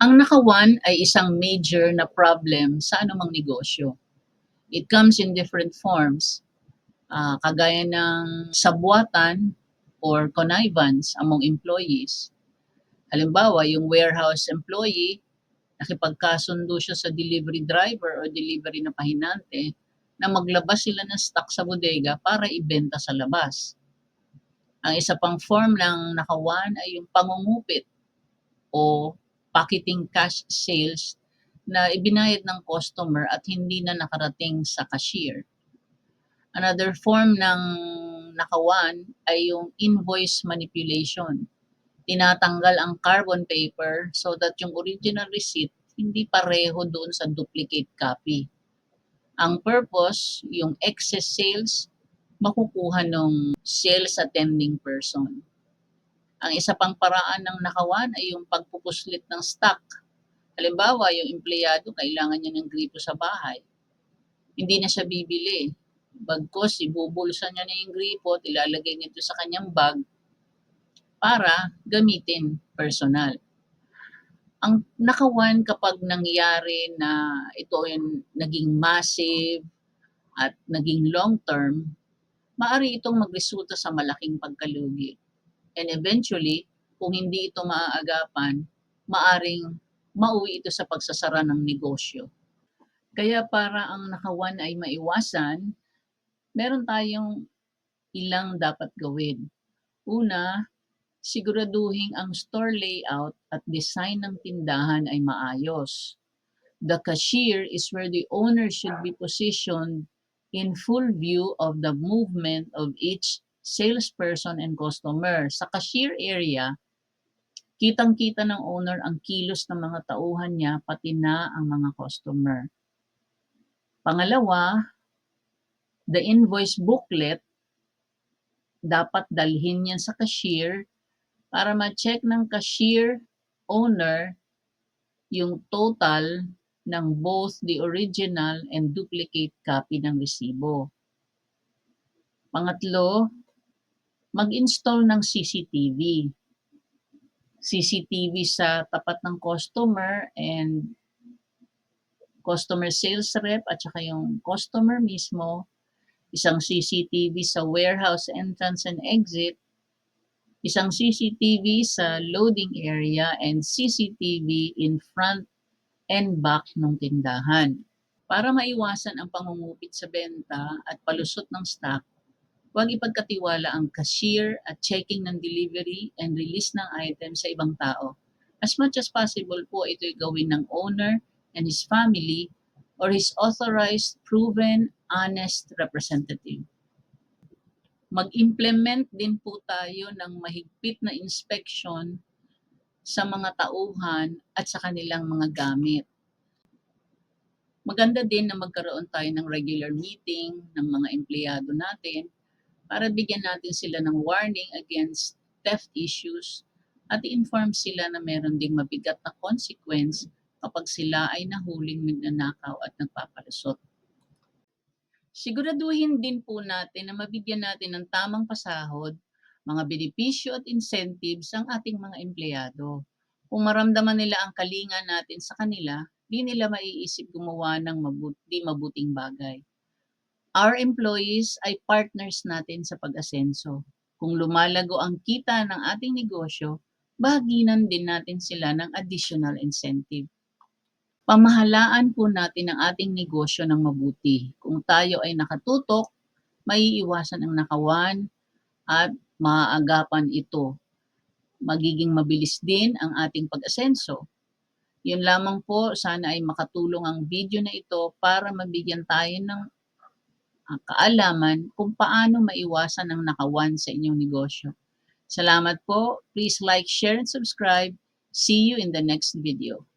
Ang nakawan ay isang major na problem sa anumang negosyo. It comes in different forms, kagaya ng sabwatan or connivance among employees. Halimbawa, yung warehouse employee, nakipagkasundo siya sa delivery driver o delivery na pahinante na maglabas sila ng stock sa bodega para ibenta sa labas. Ang isa pang form ng nakawan ay yung pangungupit o pocketing cash sales na ibinayad ng customer at hindi na nakarating sa cashier. Another form ng nakawan ay yung invoice manipulation. Tinatanggal ang carbon paper so that yung original receipt hindi pareho doon sa duplicate copy. Ang purpose, yung excess sales, makukuha ng sales attending person. Ang isa pang paraan ng nakawan ay yung pagpupuslit ng stock. Halimbawa, yung empleyado kailangan niya ng gripo sa bahay. Hindi na siya bibili. Bagkus, ibubulsa niya na yung gripo at ilalagay nito sa kanyang bag para gamitin personal. Ang nakawan kapag nangyari na ito yung naging massive at naging long term, maaari itong magresulta sa malaking pagkalugi. And eventually, kung hindi ito maaagapan, maaring mauwi ito sa pagsasara ng negosyo. Kaya para ang nakawan ay maiwasan, meron tayong ilang dapat gawin. Una, siguraduhin ang store layout at design ng tindahan ay maayos. The cashier is where the owner should be positioned in full view of the movement of each salesperson and customer. Sa cashier area, kitang-kita ng owner ang kilos ng mga tauhan niya, pati na ang mga customer. Pangalawa, the invoice booklet, dapat dalhin yan sa cashier para ma-check ng cashier owner yung total ng both the original and duplicate copy ng resibo. Pangatlo, mag-install ng CCTV. CCTV sa tapat ng customer and customer sales rep at saka yung customer mismo, isang CCTV sa warehouse entrance and exit, isang CCTV sa loading area, and CCTV in front and back ng tindahan. Para maiwasan ang pangungupit sa benta at palusot ng stock, huwag ipagkatiwala ang cashier at checking ng delivery and release ng item sa ibang tao. As much as possible po ito'y gawin ng owner and his family or his authorized, proven, honest representative. Mag-implement din po tayo ng mahigpit na inspection sa mga tauhan at sa kanilang mga gamit. Maganda din na magkaroon tayo ng regular meeting ng mga empleyado natin para bigyan natin sila ng warning against theft issues at i-inform sila na meron ding mabigat na consequence kapag sila ay nahuling nagnanakaw at nagpapalusot. Siguraduhin din po natin na mabigyan natin ng tamang pasahod, mga benepisyo at incentives ang ating mga empleyado. Kung maramdaman nila ang kalinga natin sa kanila, di nila maiisip gumawa ng mabuting bagay. Our employees ay partners natin sa pag-asenso. Kung lumalago ang kita ng ating negosyo, bahaginan din natin sila ng additional incentive. Pamahalaan po natin ang ating negosyo ng mabuti. Kung tayo ay nakatutok, maiiwasan ang nakawan at maaagapan ito. Magiging mabilis din ang ating pag-asenso. Yun lamang po, sana ay makatulong ang video na ito para mabigyan tayo ng kaalaman kung paano maiwasan ang nakawan sa inyong negosyo. Salamat po. Please like, share, and subscribe. See you in the next video.